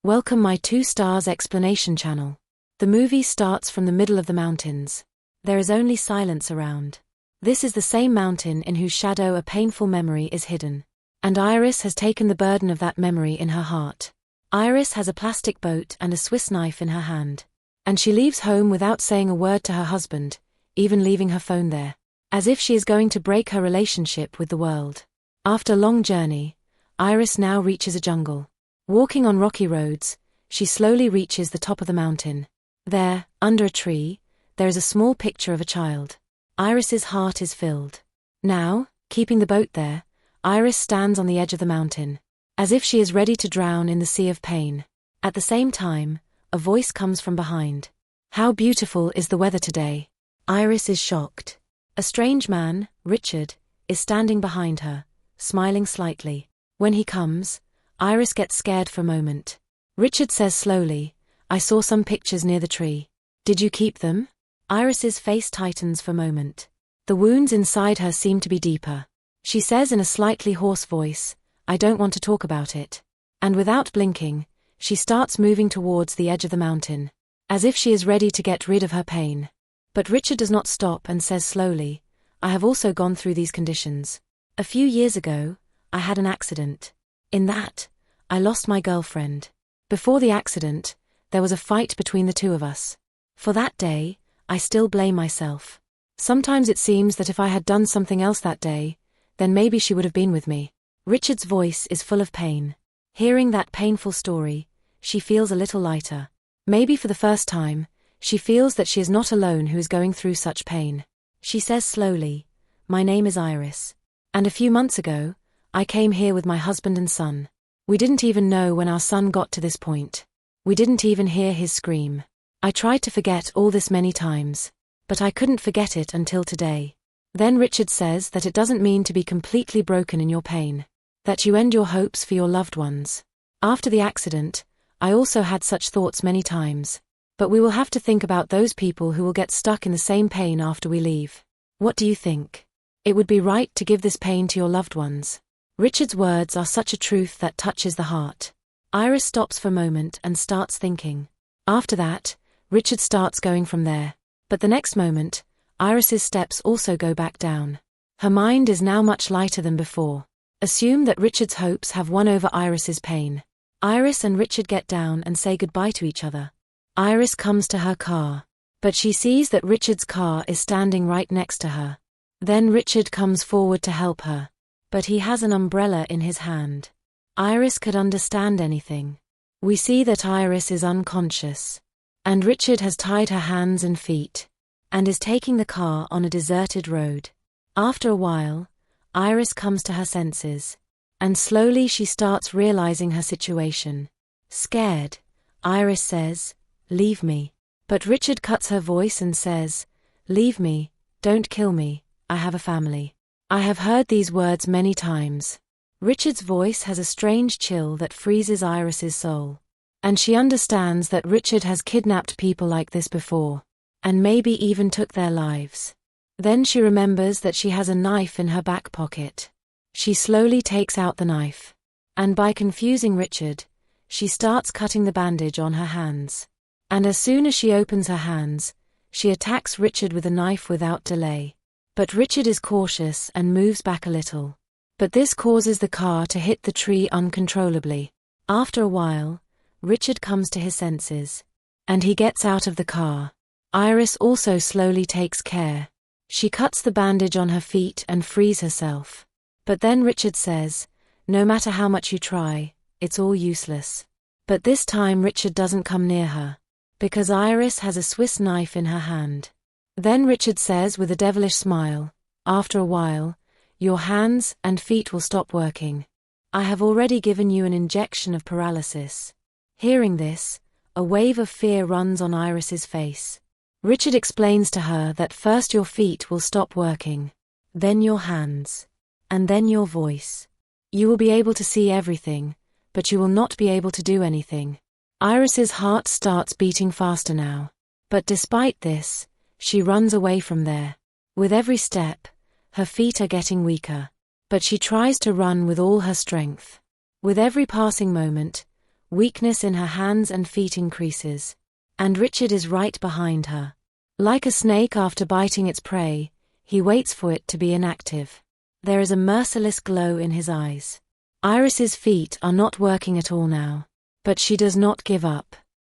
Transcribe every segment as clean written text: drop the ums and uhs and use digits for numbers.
Welcome my 2 stars explanation channel. The movie starts from the middle of the mountains. There is only silence around. This is the same mountain in whose shadow a painful memory is hidden. And Iris has taken the burden of that memory in her heart. Iris has a plastic boat and a Swiss knife in her hand. And she leaves home without saying a word to her husband, even leaving her phone there. As if she is going to break her relationship with the world. After a long journey, Iris now reaches a jungle. Walking on rocky roads, she slowly reaches the top of the mountain. There, under a tree, there is a small picture of a child. Iris's heart is filled. Now, keeping the boat there, Iris stands on the edge of the mountain, as if she is ready to drown in the sea of pain. At the same time, a voice comes from behind. "How beautiful is the weather today." Iris is shocked. A strange man, Richard, is standing behind her, smiling slightly. When he comes, Iris gets scared for a moment. Richard says slowly, "I saw some pictures near the tree. Did you keep them?" Iris's face tightens for a moment. The wounds inside her seem to be deeper. She says in a slightly hoarse voice, "I don't want to talk about it." And without blinking, she starts moving towards the edge of the mountain, as if she is ready to get rid of her pain. But Richard does not stop and says slowly, "I have also gone through these conditions. A few years ago, I had an accident. In that, I lost my girlfriend. Before the accident, there was a fight between the two of us. For that day, I still blame myself. Sometimes it seems that if I had done something else that day, then maybe she would have been with me." Richard's voice is full of pain. Hearing that painful story, she feels a little lighter. Maybe for the first time, she feels that she is not alone who is going through such pain. She says slowly, "My name is Iris. And a few months ago, I came here with my husband and son. We didn't even know when our son got to this point. We didn't even hear his scream. I tried to forget all this many times, but I couldn't forget it until today." Then Richard says that it doesn't mean to be completely broken in your pain. That you end your hopes for your loved ones. "After the accident, I also had such thoughts many times. But we will have to think about those people who will get stuck in the same pain after we leave. What do you think? It would be right to give this pain to your loved ones." Richard's words are such a truth that touches the heart. Iris stops for a moment and starts thinking. After that, Richard starts going from there. But the next moment, Iris's steps also go back down. Her mind is now much lighter than before. Assume that Richard's hopes have won over Iris's pain. Iris and Richard get down and say goodbye to each other. Iris comes to her car. But she sees that Richard's car is standing right next to her. Then Richard comes forward to help her. But he has an umbrella in his hand. Iris could understand anything. We see that Iris is unconscious. And Richard has tied her hands and feet. And is taking the car on a deserted road. After a while, Iris comes to her senses. And slowly she starts realizing her situation. Scared, Iris says, "Leave me." But Richard cuts her voice and says, "Leave me, don't kill me, I have a family." I have heard these words many times. Richard's voice has a strange chill that freezes Iris's soul. And she understands that Richard has kidnapped people like this before. And maybe even took their lives. Then she remembers that she has a knife in her back pocket. She slowly takes out the knife. And by confusing Richard, she starts cutting the bandage on her hands. And as soon as she opens her hands, she attacks Richard with a knife without delay. But Richard is cautious and moves back a little. But this causes the car to hit the tree uncontrollably. After a while, Richard comes to his senses. And he gets out of the car. Iris also slowly takes care. She cuts the bandage on her feet and frees herself. But then Richard says, "No matter how much you try, it's all useless." But this time Richard doesn't come near her. Because Iris has a Swiss knife in her hand. Then Richard says with a devilish smile, "After a while, your hands and feet will stop working. I have already given you an injection of paralysis." Hearing this, a wave of fear runs on Iris's face. Richard explains to her that first your feet will stop working, then your hands, and then your voice. You will be able to see everything, but you will not be able to do anything. Iris's heart starts beating faster now. But despite this, she runs away from there. With every step, her feet are getting weaker. But she tries to run with all her strength. With every passing moment, Weakness in her hands and feet increases. And Richard is right behind her. Like a snake after biting its prey, he waits for it to be inactive. There is a merciless glow in his eyes. Iris's feet are not working at all now. But she does not give up.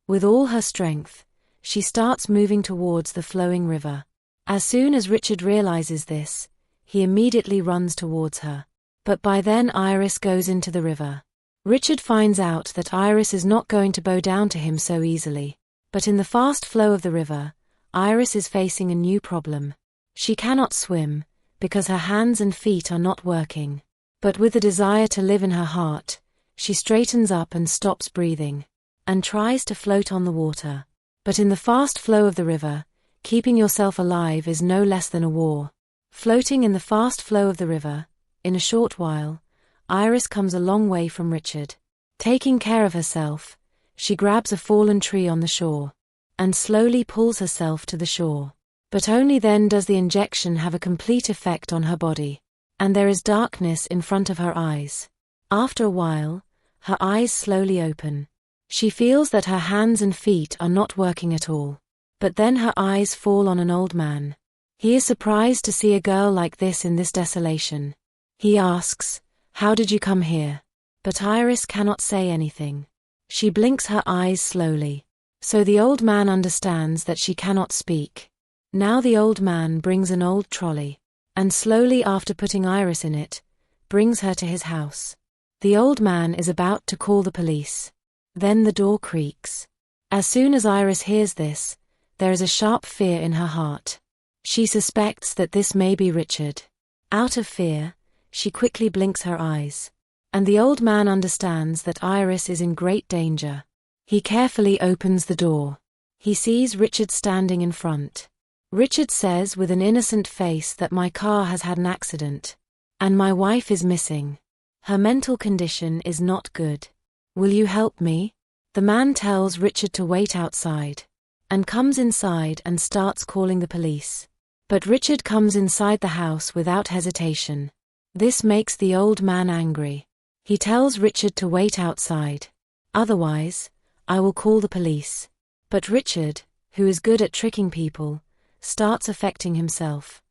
With all her strength, she starts moving towards the flowing river. As soon as Richard realizes this, he immediately runs towards her. But by then Iris goes into the river. Richard finds out that Iris is not going to bow down to him so easily. But in the fast flow of the river, Iris is facing a new problem. She cannot swim, because her hands and feet are not working. But with the desire to live in her heart, she straightens up and stops breathing, and tries to float on the water. But in the fast flow of the river, keeping yourself alive is no less than a war. Floating in the fast flow of the river, in a short while, Iris comes a long way from Richard. Taking care of herself, she grabs a fallen tree on the shore, and slowly pulls herself to the shore. But only then does the injection have a complete effect on her body, and there is darkness in front of her eyes. After a while, her eyes slowly open. She feels that her hands and feet are not working at all. But then her eyes fall on an old man. He is surprised to see a girl like this in this desolation. He asks, "How did you come here?" But Iris cannot say anything. She blinks her eyes slowly. So the old man understands that she cannot speak. Now the old man brings an old trolley, and slowly after putting Iris in it, brings her to his house. The old man is about to call the police. Then the door creaks. As soon as Iris hears this, there is a sharp fear in her heart. She suspects that this may be Richard. Out of fear, she quickly blinks her eyes. And the old man understands that Iris is in great danger. He carefully opens the door. He sees Richard standing in front. Richard says with an innocent face that my car has had an accident. And my wife is missing. Her mental condition is not good. Will you help me? The man tells Richard to wait outside, and comes inside and starts calling the police. But Richard comes inside the house without hesitation. This makes the old man angry. He tells Richard to wait outside. Otherwise, I will call the police. But Richard, who is good at tricking people, starts affecting himself.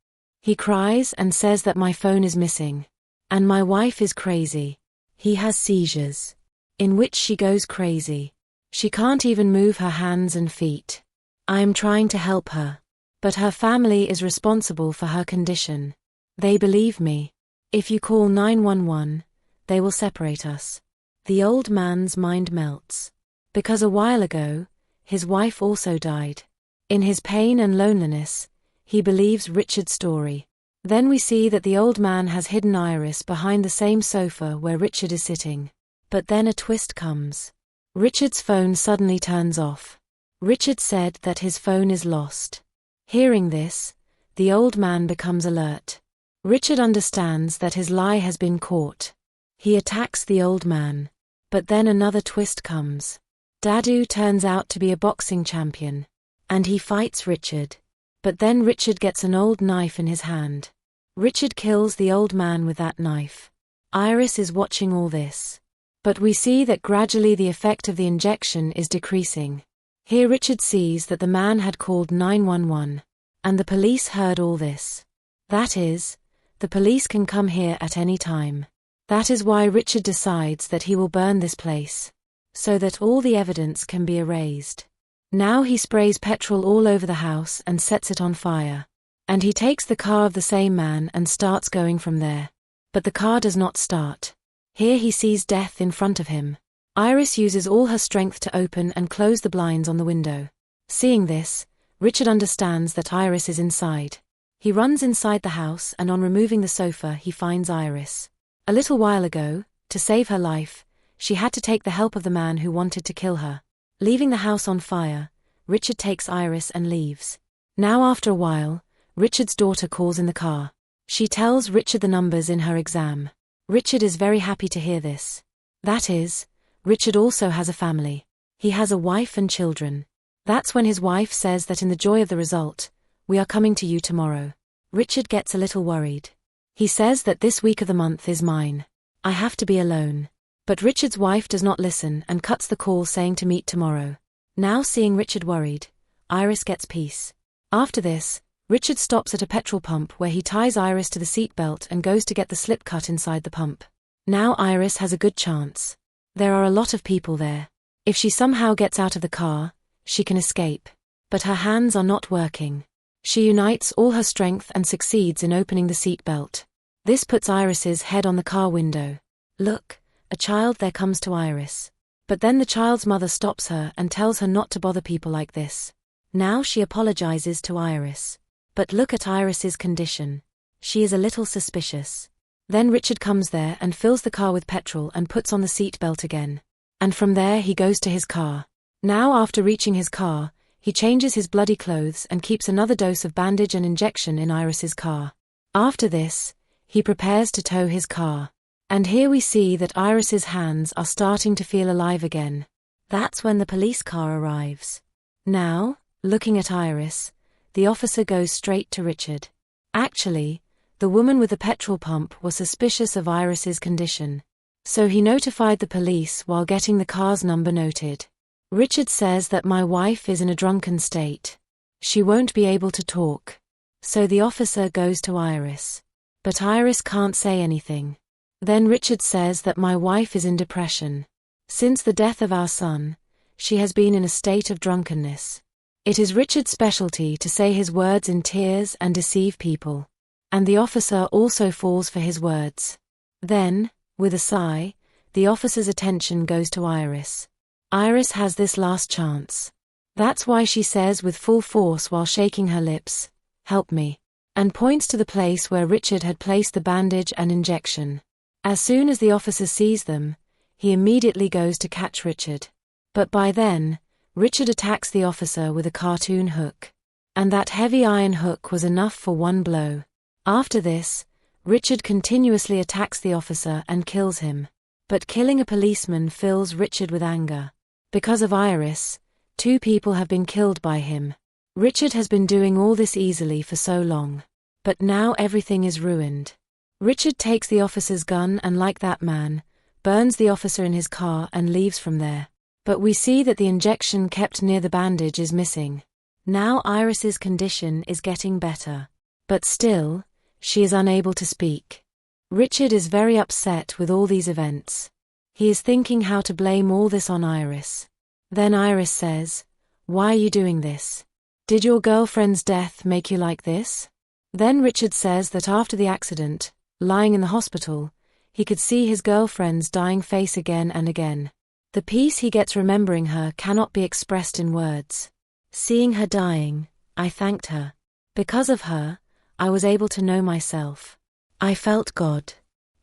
He cries and says that my phone is missing. And my wife is crazy. He has seizures, in which she goes crazy. She can't even move her hands and feet. I am trying to help her. But her family is responsible for her condition. They believe me. If you call 911, they will separate us. The old man's mind melts. Because a while ago, his wife also died. In his pain and loneliness, he believes Richard's story. Then we see that the old man has hidden Iris behind the same sofa where Richard is sitting. But then a twist comes. Richard's phone suddenly turns off. Richard said that his phone is lost. Hearing this, the old man becomes alert. Richard understands that his lie has been caught. He attacks the old man. But then another twist comes. Dadu turns out to be a boxing champion. And he fights Richard. But then Richard gets an old knife in his hand. Richard kills the old man with that knife. Iris is watching all this. But we see that gradually the effect of the injection is decreasing. Here Richard sees that the man had called 911. And the police heard all this. That is, the police can come here at any time. That is why Richard decides that he will burn this place, so that all the evidence can be erased. Now he sprays petrol all over the house and sets it on fire. And he takes the car of the same man and starts going from there. But the car does not start. Here he sees death in front of him. Iris uses all her strength to open and close the blinds on the window. Seeing this, Richard understands that Iris is inside. He runs inside the house and on removing the sofa he finds Iris. A little while ago, to save her life, she had to take the help of the man who wanted to kill her. Leaving the house on fire, Richard takes Iris and leaves. Now after a while, Richard's daughter calls in the car. She tells Richard the numbers in her exam. Richard is very happy to hear this. That is, Richard also has a family. He has a wife and children. That's when his wife says that in the joy of the result, "We are coming to you tomorrow." Richard gets a little worried. He says that this week of the month is mine. I have to be alone. But Richard's wife does not listen and cuts the call, saying to meet tomorrow. Now seeing Richard worried, Iris gets peace. After this, Richard stops at a petrol pump where he ties Iris to the seatbelt and goes to get the slip cut inside the pump. Now Iris has a good chance. There are a lot of people there. If she somehow gets out of the car, she can escape. But her hands are not working. She unites all her strength and succeeds in opening the seatbelt. This puts Iris's head on the car window. Look, a child there comes to Iris. But then the child's mother stops her and tells her not to bother people like this. Now she apologizes to Iris. But look at Iris's condition. She is a little suspicious. Then Richard comes there and fills the car with petrol and puts on the seat belt again. And from there he goes to his car. Now after reaching his car, he changes his bloody clothes and keeps another dose of bandage and injection in Iris's car. After this, he prepares to tow his car. And here we see that Iris's hands are starting to feel alive again. That's when the police car arrives. Now, looking at Iris, the officer goes straight to Richard. Actually, the woman with the petrol pump was suspicious of Iris's condition. So he notified the police while getting the car's number noted. Richard says that my wife is in a drunken state. She won't be able to talk. So the officer goes to Iris. But Iris can't say anything. Then Richard says that my wife is in depression. Since the death of our son, she has been in a state of drunkenness. It is Richard's specialty to say his words in tears and deceive people. And the officer also falls for his words. Then, with a sigh, the officer's attention goes to Iris. Iris has this last chance. That's why she says with full force while shaking her lips, "Help me," and points to the place where Richard had placed the bandage and injection. As soon as the officer sees them, he immediately goes to catch Richard. But by then, Richard attacks the officer with a cartoon hook. And that heavy iron hook was enough for one blow. After this, Richard continuously attacks the officer and kills him. But killing a policeman fills Richard with anger. Because of Iris, 2 people have been killed by him. Richard has been doing all this easily for so long. But now everything is ruined. Richard takes the officer's gun and, like that man, burns the officer in his car and leaves from there. But we see that the injection kept near the bandage is missing. Now Iris's condition is getting better. But still, she is unable to speak. Richard is very upset with all these events. He is thinking how to blame all this on Iris. Then Iris says, "Why are you doing this? Did your girlfriend's death make you like this?" Then Richard says that after the accident, lying in the hospital, he could see his girlfriend's dying face again and again. The peace he gets remembering her cannot be expressed in words. Seeing her dying, I thanked her. Because of her, I was able to know myself. I felt God.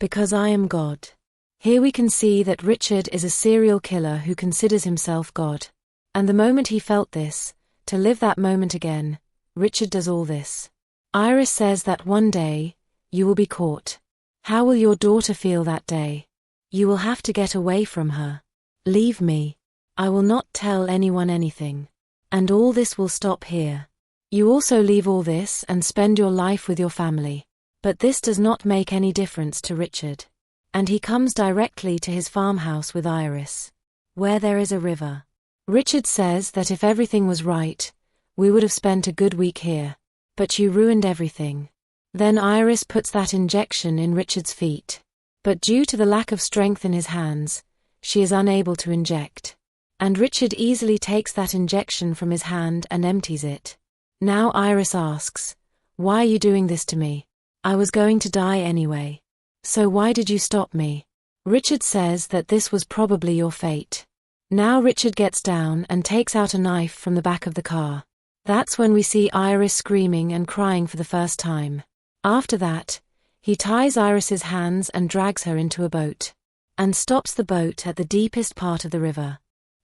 Because I am God. Here we can see that Richard is a serial killer who considers himself God. And the moment he felt this, to live that moment again, Richard does all this. Iris says that one day, you will be caught. How will your daughter feel that day? You will have to get away from her. Leave me. I will not tell anyone anything. And all this will stop here. You also leave all this and spend your life with your family. But this does not make any difference to Richard. And he comes directly to his farmhouse with Iris, where there is a river. Richard says that if everything was right, we would have spent a good week here. But you ruined everything. Then Iris puts that injection in Richard's feet. But due to the lack of strength in his hands, she is unable to inject. And Richard easily takes that injection from his hand and empties it. Now Iris asks, "Why are you doing this to me? I was going to die anyway. So why did you stop me?" Richard says that this was probably your fate. Now Richard gets down and takes out a knife from the back of the car. That's when we see Iris screaming and crying for the first time. After that, he ties Iris's hands and drags her into a boat. And stops the boat at the deepest part of the river.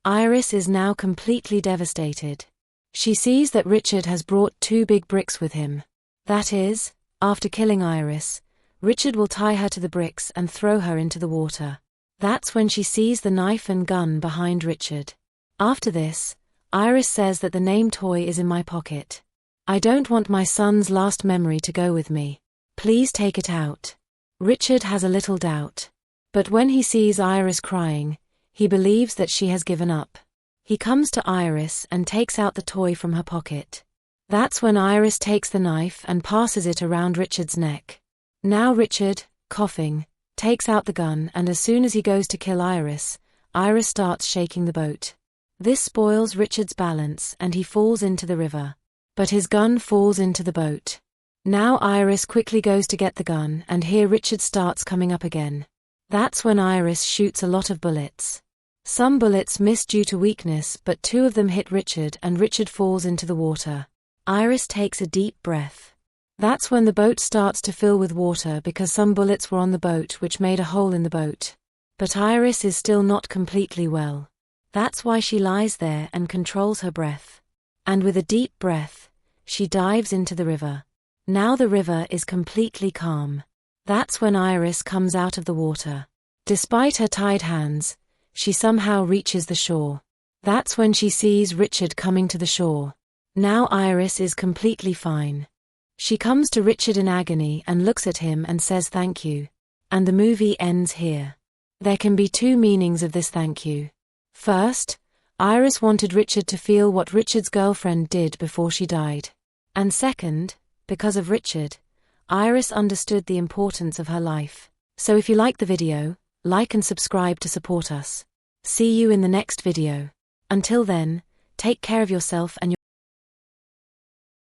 Iris is now completely devastated. She sees that Richard has brought 2 big bricks with him. That is, after killing Iris, Richard will tie her to the bricks and throw her into the water. That's when she sees the knife and gun behind Richard. After this, Iris says that the name toy is in my pocket. I don't want my son's last memory to go with me. Please take it out. Richard has a little doubt. But when he sees Iris crying, he believes that she has given up. He comes to Iris and takes out the toy from her pocket. That's when Iris takes the knife and passes it around Richard's neck. Now Richard, coughing, takes out the gun, and as soon as he goes to kill Iris, Iris starts shaking the boat. This spoils Richard's balance and he falls into the river. But his gun falls into the boat. Now Iris quickly goes to get the gun, and here Richard starts coming up again. That's when Iris shoots a lot of bullets. Some bullets miss due to weakness, but 2 of them hit Richard and Richard falls into the water. Iris takes a deep breath. That's when the boat starts to fill with water because some bullets were on the boat which made a hole in the boat. But Iris is still not completely well. That's why she lies there and controls her breath. And with a deep breath, she dives into the river. Now the river is completely calm. That's when Iris comes out of the water. Despite her tied hands, she somehow reaches the shore. That's when she sees Richard coming to the shore. Now Iris is completely fine. She comes to Richard in agony and looks at him and says thank you. And the movie ends here. There can be 2 meanings of this thank you. First, Iris wanted Richard to feel what Richard's girlfriend did before she died. And second, because of Richard, Iris understood the importance of her life. So if you like the video, like and subscribe to support us. See you in the next video. Until then, take care of yourself and your